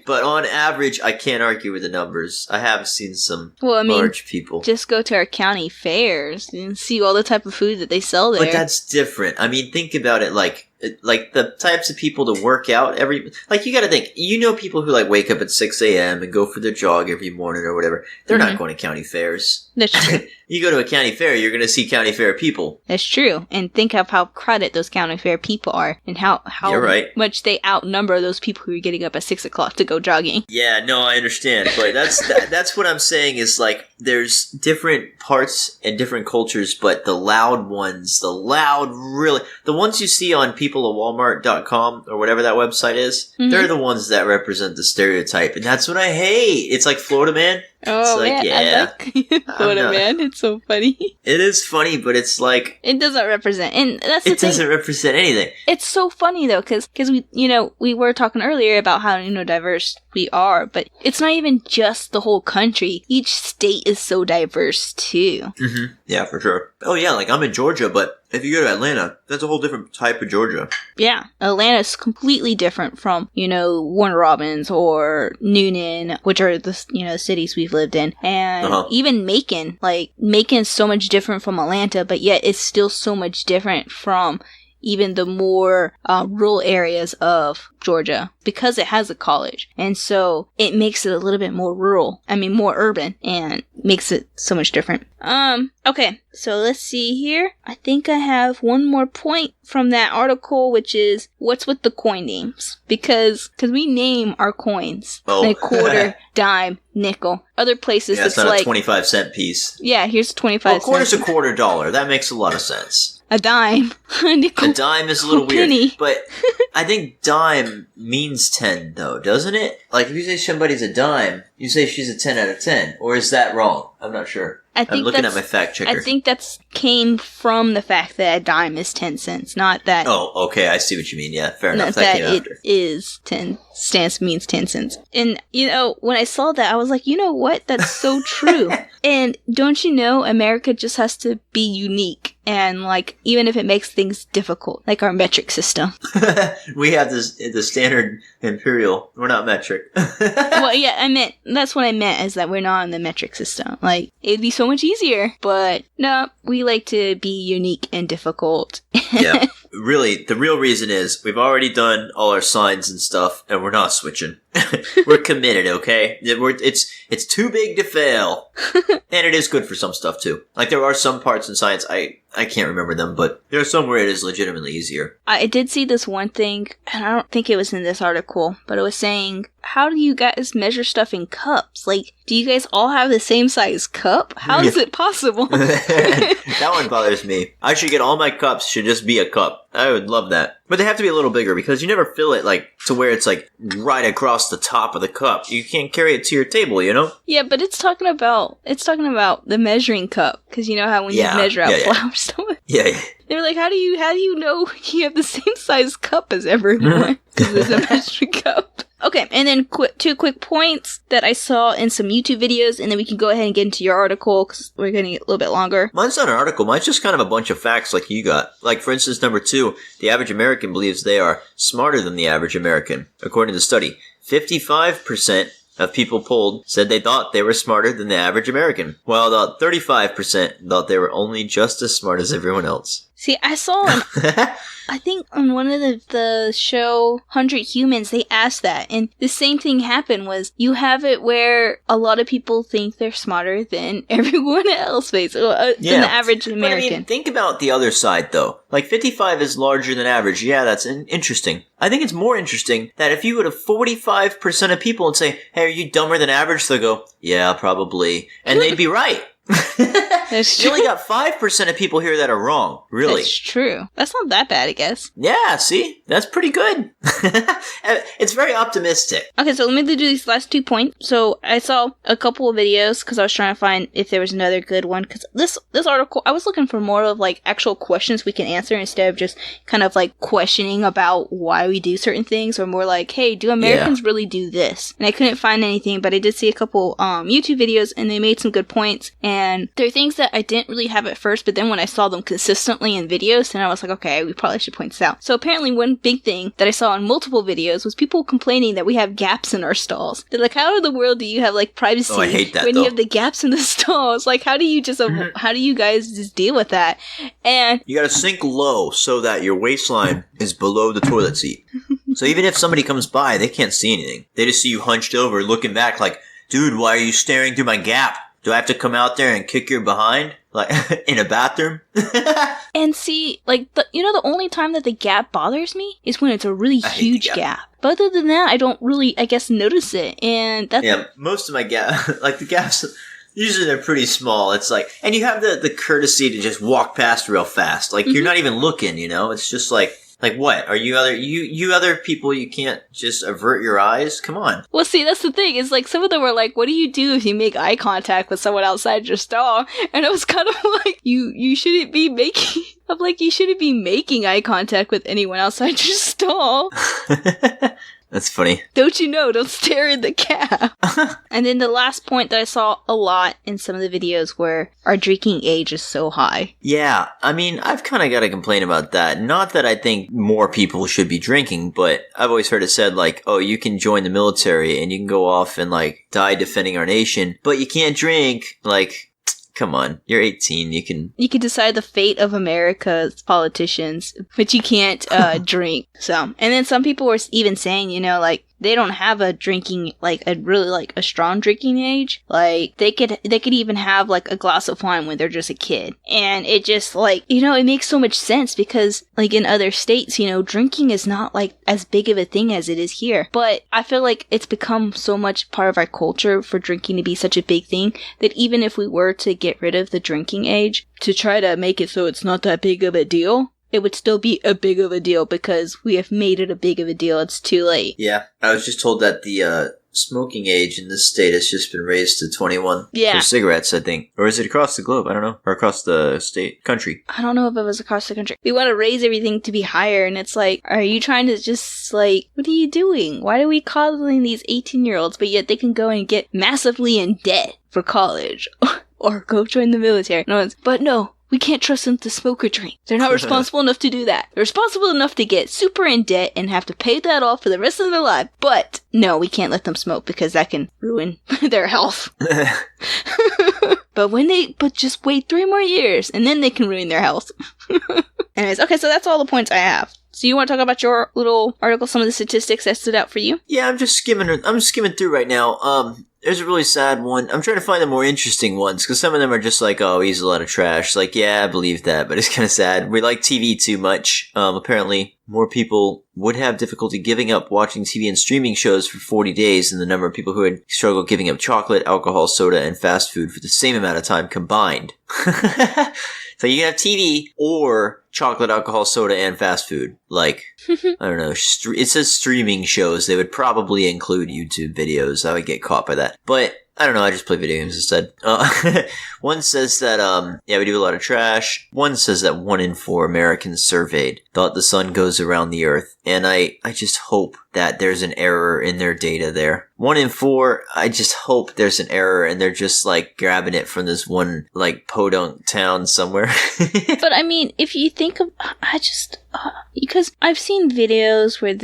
But on average, I can't argue with the numbers. I have seen some large people. Just go to our county fairs and see all the type of food that they sell there. But that's different. I mean, think about it like the types of people to work out you gotta think, people who, like, wake up at 6 a.m. and go for their jog every morning or whatever. They're not going to county fairs. That's true. You go to a county fair, you're gonna see county fair people. That's true. And think of how crowded those county fair people are and how much they outnumber those people who are getting up at 6 o'clock to go jogging. Yeah, no, I understand. But that's what I'm saying is, like, there's different parts and different cultures, but the loud ones, the ones you see on peopleatwalmart.com or whatever that website is, they're the ones that represent the stereotype. And that's what I hate. It's like Florida Man. Oh, like, man, yeah, I like Florida Man. It's so funny. It is funny, but it's like... It doesn't represent, and that's the It thing. doesn't represent anything. It's so funny, though, because we were talking earlier about how, diverse we are, but it's not even just the whole country. Each state is so diverse, too. Mm-hmm. Yeah, for sure. Oh, yeah, like, I'm in Georgia, but if you go to Atlanta, that's a whole different type of Georgia. Yeah, Atlanta's completely different from, Warner Robins or Noonan, which are the, cities we've lived in. And even Macon, like, Macon's so much different from Atlanta, but yet it's still so much different from even the more rural areas of Georgia because it has a college. And so it makes it a little bit more more urban, and makes it so much different. Okay, so let's see here. I think I have one more point from that article, which is what's with the coin names? Because we name our coins. Oh. Like quarter, dime, nickel. Other places it's not like a 25-cent piece. Yeah, here's 25 cents. A quarter's $0.25. That makes a lot of sense. A dime. A nickel. A dime is a little weird. Penny. But I think dime means 10, though, doesn't it? Like, if you say somebody's a dime, you say she's a 10 out of 10. Or is that wrong? I'm not sure. I'm looking at my fact checker. I think that's came from the fact that a dime is 10 cents, not that... Oh, okay, I see what you mean. Yeah, fair enough. That it is 10 cents means 10 cents. And, when I saw that, I was like, you know what? That's so true. And don't you know, America just has to be unique. And, like, even if it makes things difficult, like our metric system. We have the standard imperial. We're not metric. Well, yeah, that's what I meant, is that we're not on the metric system. Like, it'd be so much easier. But, no, we like to be unique and difficult. Yeah. Really, the real reason is we've already done all our signs and stuff, and we're not switching. We're committed, okay? It's too big to fail. And it is good for some stuff, too. Like, there are some parts in science, I can't remember them, but there are some where it is legitimately easier. I did see this one thing, and I don't think it was in this article, but it was saying, how do you guys measure stuff in cups? Like, do you guys all have the same size cup? How is it possible? That one bothers me. I should get all my cups should just be a cup. I would love that. But they have to be a little bigger because you never fill it, like, to where it's, like, right across the top of the cup. You can't carry it to your table, you know? Yeah, but it's talking about the measuring cup. Because you know how when you measure out flour stuff? Yeah. They're like, how do you know you have the same size cup as everyone? Because it's a measuring cup. Okay, and then two quick points that I saw in some YouTube videos, and then we can go ahead and get into your article, because we're going to get a little bit longer. Mine's not an article. Mine's just kind of a bunch of facts like you got. Like, for instance, number 2, the average American believes they are smarter than the average American. According to the study, 55% of people polled said they thought they were smarter than the average American, while about 35% thought they were only just as smart as everyone else. See, I saw I think on one of the show 100 Humans, they asked that, and the same thing happened. Was you have it where a lot of people think they're smarter than everyone else, basically, than the average American. But I mean, think about the other side, though. Like, 55 is larger than average. Yeah, that's interesting. I think it's more interesting that if you go to 45% of people and say, hey, are you dumber than average? They'll go, yeah, probably. And they'd be right. That's you true. only got 5% of people here that are wrong. Really? That's true. That's not that bad, I guess. Yeah, see? That's pretty good. It's very optimistic. Okay, so let me do these last 2 points. So I saw a couple of videos because I was trying to find if there was another good one. Because this article, I was looking for more of like actual questions we can answer instead of just kind of like questioning about why we do certain things, or more like, hey, do Americans really do this? And I couldn't find anything, but I did see a couple YouTube videos, and they made some good points. And there are things that I didn't really have at first, but then when I saw them consistently in videos, then I was like, okay, we probably should point this out. So apparently one big thing that I saw in multiple videos was people complaining that we have gaps in our stalls. They're like, how in the world do you have like privacy I hate that, when you have the gaps in the stalls? Like, how do you how do you guys just deal with that? And you gotta sink low so that your waistline is below the toilet seat. So even if somebody comes by, they can't see anything. They just see you hunched over, looking back like, dude, why are you staring through my gap? Do I have to come out there and kick your behind? Like, in a bathroom? And see, like, the only time that the gap bothers me is when it's a really huge gap. But other than that, I don't really, I guess, notice it. And that's... Yeah, most of my like, the gaps, usually they're pretty small. It's like, and you have the courtesy to just walk past real fast. Like, you're not even looking, you know? It's just like, Like what? Are you other people, you can't just avert your eyes? Come on. Well, see, that's the thing. Is like some of them were like, "What do you do if you make eye contact with someone outside your stall?" And it was kind of like, you shouldn't be making. I'm like, you shouldn't be making eye contact with anyone outside your stall. That's funny. Don't you know? Don't stare in the cab. And then the last point that I saw a lot in some of the videos where our drinking age is so high. Yeah, I mean, I've kind of got to complain about that. Not that I think more people should be drinking, but I've always heard it said, like, oh, you can join the military and you can go off and, like, die defending our nation, but you can't drink. Like, come on, you're 18, you can decide the fate of America's politicians, but you can't drink. So, and then some people were even saying, like, they don't have a drinking, like, a really, like, a strong drinking age. Like, they could even have, like, a glass of wine when they're just a kid. And it just, like, it makes so much sense because, like, in other states, drinking is not, like, as big of a thing as it is here. But I feel like it's become so much part of our culture for drinking to be such a big thing that even if we were to get rid of the drinking age to try to make it so it's not that big of a deal, it would still be a big of a deal because we have made it a big of a deal. It's too late. Yeah, I was just told that the smoking age in this state has just been raised to 21 for cigarettes, I think. Or is it across the globe? I don't know. Or across the country. I don't know if it was across the country. We want to raise everything to be higher, and it's like, are you trying to just, like, what are you doing? Why are we coddling these 18-year-olds, but yet they can go and get massively in debt for college? Or go join the military. But no. We can't trust them to smoke or drink. They're not responsible enough to do that. They're responsible enough to get super in debt and have to pay that off for the rest of their life. But no, we can't let them smoke because that can ruin their health. But just wait 3 more years and then they can ruin their health. Anyways, okay, so that's all the points I have. So you want to talk about your little article, some of the statistics that stood out for you? Yeah, I'm skimming through right now. There's a really sad one. I'm trying to find the more interesting ones, because some of them are just like, oh, he's a lot of trash. Like, yeah, I believe that, but it's kind of sad. We like TV too much. Apparently, more people would have difficulty giving up watching TV and streaming shows for 40 days than the number of people who would struggle giving up chocolate, alcohol, soda, and fast food for the same amount of time combined. So you can have TV or chocolate, alcohol, soda, and fast food. Like, I don't know, it says streaming shows. They would probably include YouTube videos. I would get caught by that. But I don't know, I just play video games instead. One says that, we do a lot of trash. One says that 1 in 4 Americans surveyed thought the sun goes around the earth. And I just hope that there's an error in their data there. 1 in 4, I just hope there's an error and they're just, like, grabbing it from this one, like, podunk town somewhere. But, I mean, if you think of, because I've seen videos where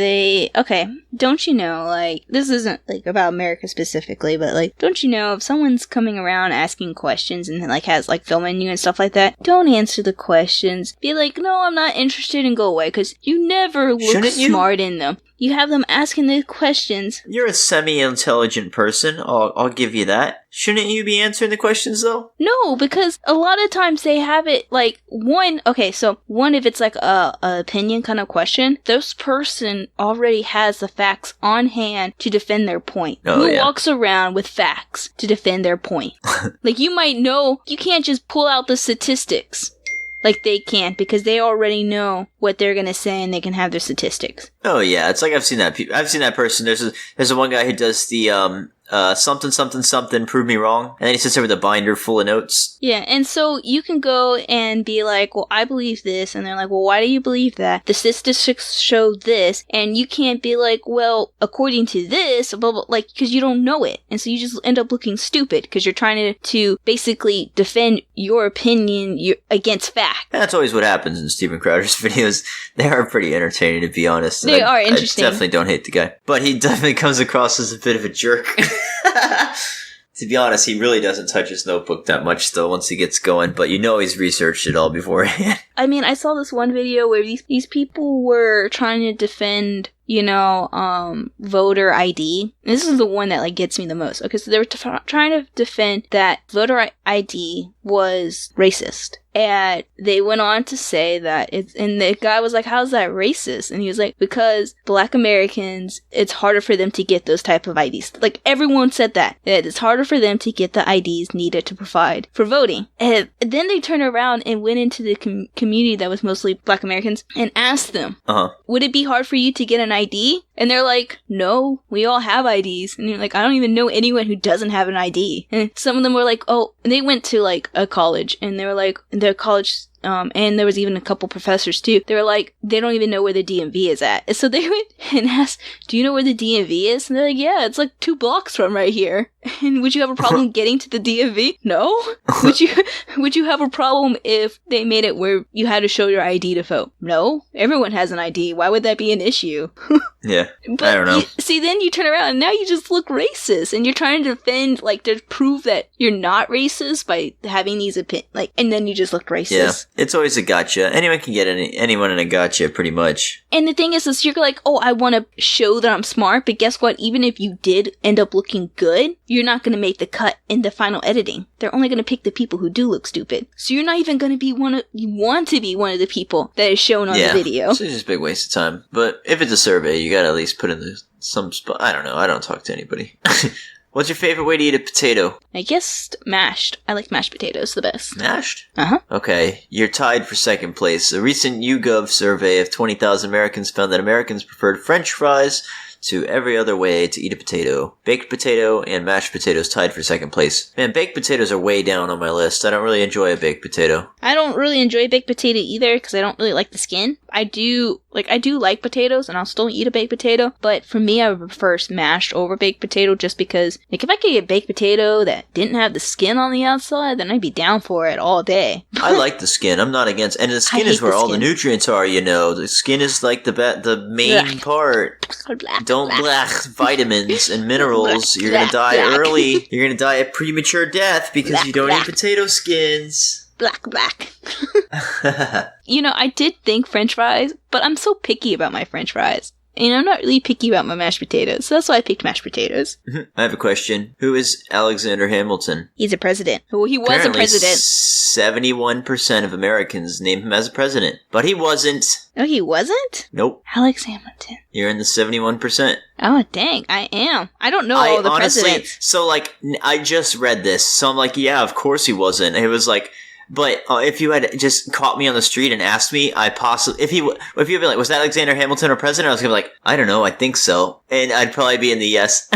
don't you know, like, this isn't, like, about America specifically, but, like, don't you know, if someone's coming around asking questions and, like, has, like, filming you and stuff like that, don't answer the questions. Be like, no, I'm not interested, and go away, because you never look smart in them. You have them asking the questions. You're a semi-intelligent person. I'll give you that. Shouldn't you be answering the questions, though? No, because a lot of times they have it, like, one, if it's, like, a opinion kind of question, this person already has the facts on hand to defend their point. Who walks around with facts to defend their point? Like, you might know, you can't just pull out the statistics. Like, they can't, because they already know what they're gonna say, and they can have their statistics. Oh, yeah, it's like I've seen that person. There's a one guy who does the, something, prove me wrong. And then he sits there with a binder full of notes. Yeah, and so you can go and be like, well, I believe this. And they're like, well, why do you believe that? The statistics show this. And you can't be like, well, according to this, blah, blah, like, because you don't know it. And so you just end up looking stupid because you're trying to basically defend your opinion against fact. And that's always what happens in Steven Crowder's videos. They are pretty entertaining, to be honest. They are interesting. I definitely don't hate the guy. But he definitely comes across as a bit of a jerk. To be honest, he really doesn't touch his notebook that much still once he gets going, but you know he's researched it all beforehand. I mean, I saw this one video where these people were trying to defend voter ID. This is the one that, like, gets me the most. Okay, so they were trying to defend that voter ID was racist. And they went on to say that and the guy was like, how's that racist? And he was like, because Black Americans, it's harder for them to get those type of IDs. Like, everyone said that it's harder for them to get the IDs needed to provide for voting. And then they turned around and went into the community that was mostly Black Americans and asked them, would it be hard for you to get an ID? And they're like, no, we all have IDs. And you're like, I don't even know anyone who doesn't have an ID. And some of them were like, oh, and they went to, like, a college, and they were like, their college, and there was even a couple professors too. They were like, they don't even know where the DMV is at. And so they went and asked, do you know where the DMV is? And they're like, yeah, it's like 2 blocks from right here. And would you have a problem getting to the DMV? No. Would you have a problem if they made it where you had to show your ID to vote? No. Everyone has an ID. Why would that be an issue? Yeah. But I don't know. See, then you turn around and now you just look racist, and you're trying to defend, like, to prove that you're not racist by having these and then you just look racist. Yeah. It's always a gotcha. Anyone can get anyone in a gotcha, pretty much. And the thing is you're like, oh, I want to show that I'm smart, but guess what? Even if you did end up looking good, you're not going to make the cut in the final editing. They're only going to pick the people who do look stupid. So you're not even going to be you want to be one of the people that is shown on the video. It's just a big waste of time. But if it's a survey, you got to at least put in some spot. I don't know. I don't talk to anybody. What's your favorite way to eat a potato? I guess mashed. I like mashed potatoes the best. Mashed? Uh-huh. Okay, you're tied for second place. A recent YouGov survey of 20,000 Americans found that Americans preferred French fries to every other way to eat a potato. Baked potato and mashed potatoes tied for second place. Man, baked potatoes are way down on my list. I don't really enjoy a baked potato. I don't really enjoy baked potato either because I don't really like the skin. I do like potatoes, and I'll still eat a baked potato, but for me, I would prefer mashed over baked potato just because, like, if I could get baked potato that didn't have the skin on the outside, then I'd be down for it all day. I like the skin. I'm not against, and the skin is where all the nutrients are, The skin is like the main part. Don't vitamins and minerals. You're gonna die early. You're gonna die a premature death because you don't eat potato skins. Black. I did think French fries, but I'm so picky about my French fries. And I'm not really picky about my mashed potatoes, so that's why I picked mashed potatoes. I have a question. Who is Alexander Hamilton? He's a president. Well, he was a president. 71% of Americans name him as a president. But he wasn't. Oh, he wasn't? Nope. Alex Hamilton. You're in the 71%. Oh, dang. I am. I don't know all the presidents. So, like, I just read this, so I'm like, yeah, of course he wasn't. It was like... But if you had just caught me on the street and asked me, if you'd been like, was that Alexander Hamilton or president? I was gonna be like, I don't know, I think so, and I'd probably be in the yes.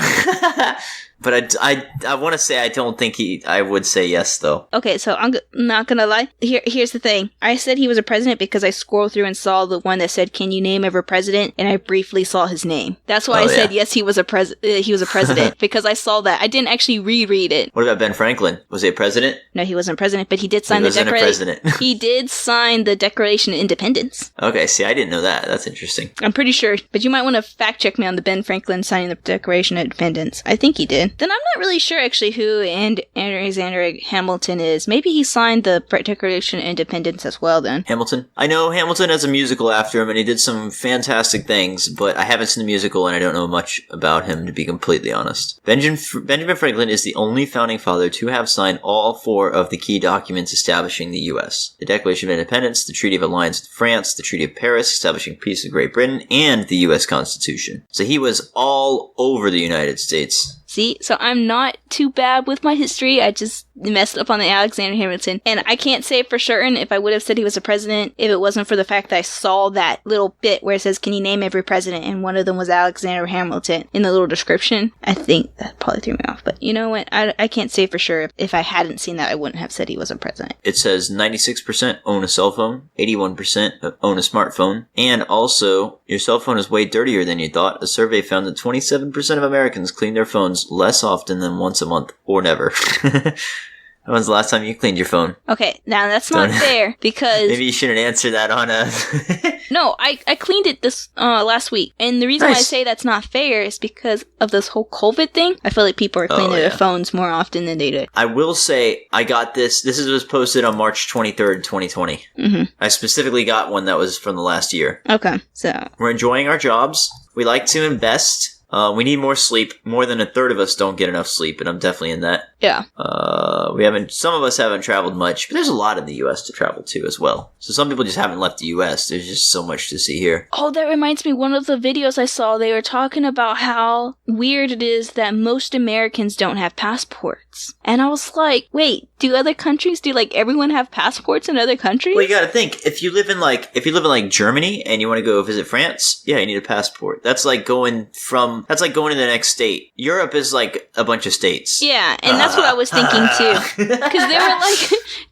But I want to say I don't think I would say yes, though. Okay, so I'm not gonna lie. Here's the thing. I said he was a president because I scrolled through and saw the one that said, "Can you name every president?" And I briefly saw his name. That's why I said yes. He was a president because I saw that. I didn't actually reread it. What about Ben Franklin? Was he a president? No, he wasn't president, but he did sign the Declaration. He did sign the Declaration of Independence. Okay, see, I didn't know that. That's interesting. I'm pretty sure, but you might want to fact check me on the Ben Franklin signing the Declaration of Independence. I think he did. Then I'm not really sure actually who Alexander Hamilton is. Maybe he signed the Declaration of Independence as well then. Hamilton? I know Hamilton has a musical after him and he did some fantastic things, but I haven't seen the musical and I don't know much about him, to be completely honest. Benjamin Franklin is the only founding father to have signed all 4 of the key documents establishing the U.S. The Declaration of Independence, the Treaty of Alliance with France, the Treaty of Paris establishing peace with Great Britain, and the U.S. Constitution. So he was all over the United States. See, so I'm not too bad with my history. I just messed up on the Alexander Hamilton. And I can't say for certain if I would have said he was a president if it wasn't for the fact that I saw that little bit where it says, "Can you name every president?" And one of them was Alexander Hamilton in the little description. I think that probably threw me off. But you know what? I can't say for sure. If I hadn't seen that, I wouldn't have said he was a president. It says 96% own a cell phone, 81% own a smartphone, and also your cell phone is way dirtier than you thought. A survey found that 27% of Americans clean their phones less often than once a month or never. When's the last time you cleaned your phone? Okay, now that's not fair because... Maybe you shouldn't answer that on a... No, I cleaned it this last week. And the reason why I say that's not fair is because of this whole COVID thing. I feel like people are cleaning their phones more often than they do. I will say, I got this. This was posted on March 23rd, 2020. Mm-hmm. I specifically got one that was from the last year. Okay, so... We're enjoying our jobs. We like to invest. We need more sleep. More than a third of us don't get enough sleep, and I'm definitely in that. Yeah. Some of us haven't traveled much, but there's a lot in the U.S. to travel to as well. So some people just haven't left the U.S. There's just so much to see here. Oh, that reminds me, one of the videos I saw, they were talking about how weird it is that most Americans don't have passports. And I was like, wait, do everyone have passports in other countries? Well, you gotta think, if you live in Germany and you want to go visit France, yeah, you need a passport. That's like going to the next state. Europe is like a bunch of states. Yeah, and that's what I was thinking too. Because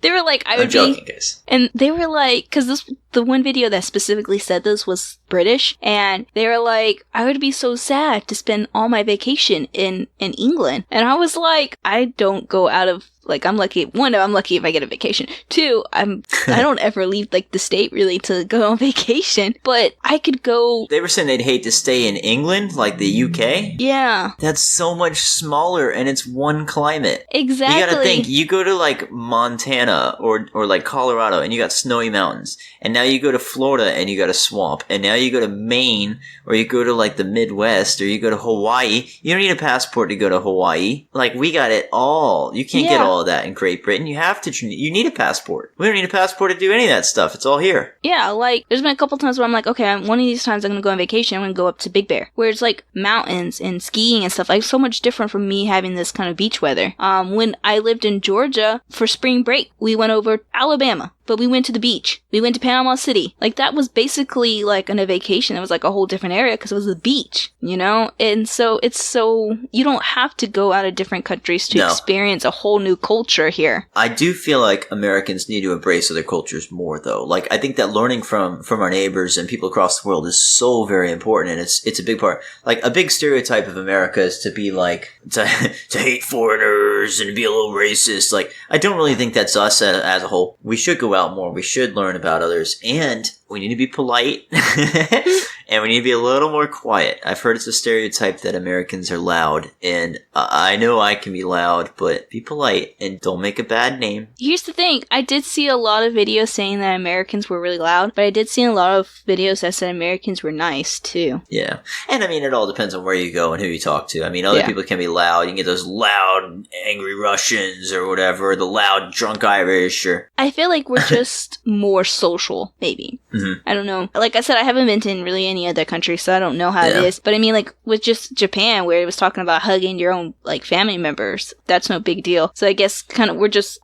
they were like, I'm joking, guys. And they were like, because the one video that specifically said this was British, and they were like, I would be so sad to spend all my vacation in England. And I was like, I don't go out of, like, I'm lucky if I get a vacation. Two, I don't ever leave, like, the state, really, to go on vacation. But I could go... They were saying they'd hate to stay in England, like the UK? Yeah. That's so much smaller, and it's one climate. Exactly. You gotta think, you go to, like, Montana, or like, Colorado, and you got snowy mountains. And now you go to Florida, and you got a swamp. And now you go to Maine, or you go to, like, the Midwest, or you go to Hawaii. You don't need a passport to go to Hawaii. Like, we got it all. You can't get all of that in Great Britain. You need a passport. We don't need a passport to do any of that stuff. It's all here. Yeah, like, there's been a couple times where I'm like, okay, one of these times I'm gonna go on vacation, I'm gonna go up to Big Bear, where it's like mountains and skiing and stuff, like so much different from me having this kind of beach weather. When I lived in Georgia for spring break, we went over Alabama, but we went to the beach. We went to Panama City. Like, that was basically like on a vacation. It was like a whole different area because it was the beach, you know? And so you don't have to go out of different countries to experience a whole new culture here. I do feel like Americans need to embrace other cultures more, though. Like, I think that learning from our neighbors and people across the world is so very important, and it's a big part. Like, a big stereotype of America is to be like, to hate foreigners and be a little racist. Like, I don't really think that's us as a whole. We should go out more. We should learn about others, and we need to be polite, and we need to be a little more quiet. I've heard it's a stereotype that Americans are loud, and I know I can be loud, but be polite and don't make a bad name. Here's the thing. I did see a lot of videos saying that Americans were really loud, but I did see a lot of videos that said Americans were nice, too. Yeah. And I mean, it all depends on where you go and who you talk to. I mean, other people can be loud. You can get those loud, angry Russians or whatever, the loud, drunk Irish, or... I feel like we're just more social, maybe. Mm-hmm. I don't know. Like I said, I haven't been to really any other country, so I don't know how it is. But I mean, like, with just Japan, where it was talking about hugging your own, like, family members, that's no big deal. So I guess kind of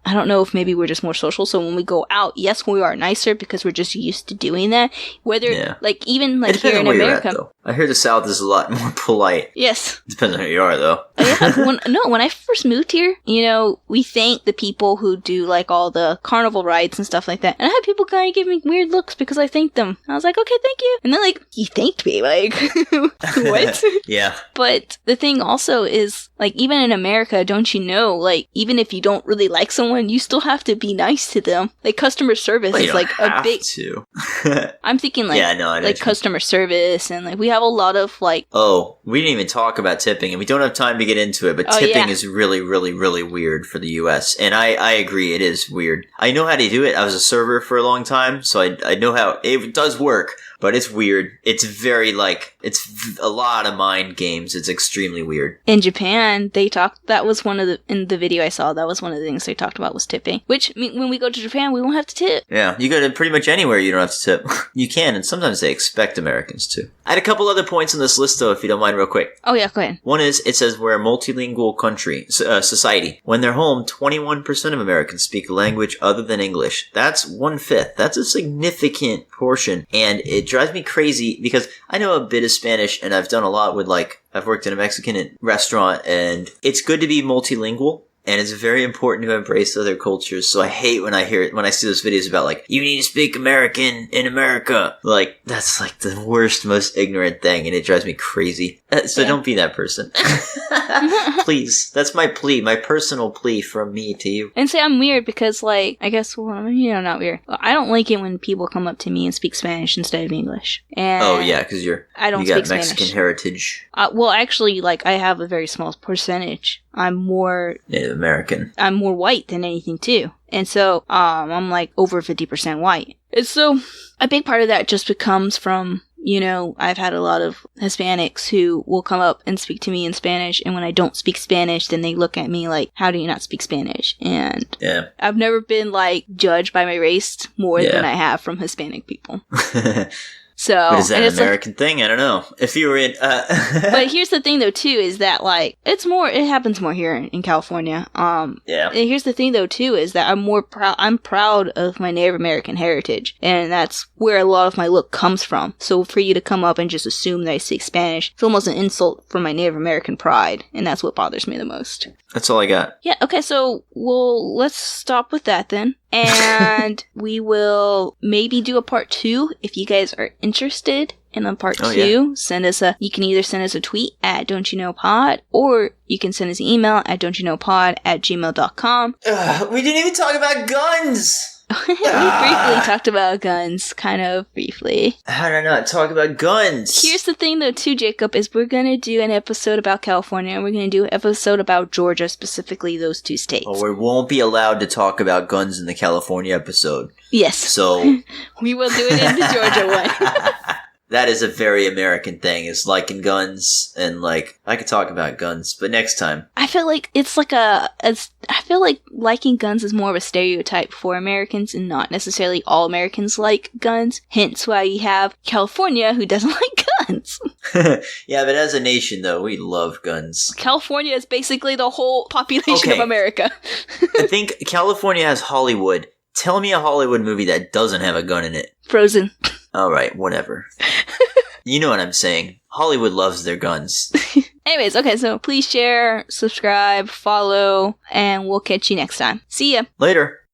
I don't know if maybe we're just more social. So when we go out, yes, we are nicer because we're just used to doing that. Whether, like, even, like, here in America. I hear the South is a lot more polite. Yes. Depends on who you are, though. When I first moved here, you know, we thank the people who do, like, all the carnival rides and stuff like that. And I had people kind of give me weird looks because I thanked them. I was like, okay, thank you. And then, like, he thanked me. Like, what? Yeah. But the thing also is, like, even in America, don't you know, like, even if you don't really like someone, you still have to be nice to them. Like, customer service is, like, a big... I'm thinking, like, like customer service, and, like, we have a lot of, like... Oh, we didn't even talk about tipping, and we don't have time to get into it, but tipping is really, really, really weird for the U.S., and I agree, it is weird. I know how to do it. I was a server for a long time, so I know how... It does work, but it's weird. It's very, like... It's a lot of mind games. It's extremely weird. In Japan, they talked... That was one of the... In the video I saw, that was one of the things they talked about was tipping. Which, I mean, when we go to Japan, we won't have to tip. Yeah, you go to pretty much anywhere you don't have to tip. You can, and sometimes they expect Americans to. I had a couple other points on this list, though, if you don't mind, real quick. Oh, yeah, go ahead. One is, it says we're a multilingual country, society. When they're home, 21% of Americans speak a language other than English. That's 1/5. That's a significant portion, and it drives me crazy because I know a bit of Spanish, and I've done a lot with, like, I've worked in a Mexican restaurant, and it's good to be multilingual. and it's very important to embrace other cultures. So I hate when I see those videos about like, you need to speak American in America. Like, that's like the worst, most ignorant thing, and it drives me crazy. So don't be that person. Please. That's my plea, my personal plea from me to you. And say I'm weird because, like, I guess, well, not weird. I don't like it when people come up to me and speak Spanish instead of English. And oh, yeah, because you got speak Mexican Spanish. heritage. Well, actually, like, I have a very small percentage. I'm more Native American. I'm more white than anything, too. And so, I'm like over 50% white. And so, a big part of that just becomes from, I've had a lot of Hispanics who will come up and speak to me in Spanish, and when I don't speak Spanish, then they look at me like, how do you not speak Spanish? And I've never been, like, judged by my race more than I have from Hispanic people. So, but is that an American thing? I don't know. If you were in, But here's the thing, though, too, is that, like, it happens more here in California. And here's the thing, though, too, is that I'm proud of my Native American heritage, and that's where a lot of my look comes from. So for you to come up and just assume that I speak Spanish, it's almost an insult for my Native American pride, and that's what bothers me the most. That's all I got. Yeah, okay, so, let's stop with that, then. And we will maybe do a part 2 if you guys are interested in a part 2. Yeah. You can either send us a tweet at don'tyouknowpod, or you can send us an email at don'tyouknowpod@gmail.com. We didn't even talk about guns! We briefly talked about guns, kind of briefly. How did I not talk about guns? Here's the thing, though, too, Jacob, is we're going to do an episode about California, and we're going to do an episode about Georgia, specifically those 2 states. Oh, we won't be allowed to talk about guns in the California episode. Yes. So... we will do it in the Georgia one. That is a very American thing, is liking guns, and, like, I could talk about guns, but next time. I feel like it's like I feel like liking guns is more of a stereotype for Americans, and not necessarily all Americans like guns, hence why you have California who doesn't like guns. Yeah, but as a nation, though, we love guns. California is basically the whole population of America. I think California has Hollywood. Tell me a Hollywood movie that doesn't have a gun in it. Frozen. Alright, whatever. You know what I'm saying. Hollywood loves their guns. Anyways, okay, so please share, subscribe, follow, and we'll catch you next time. See ya! Later!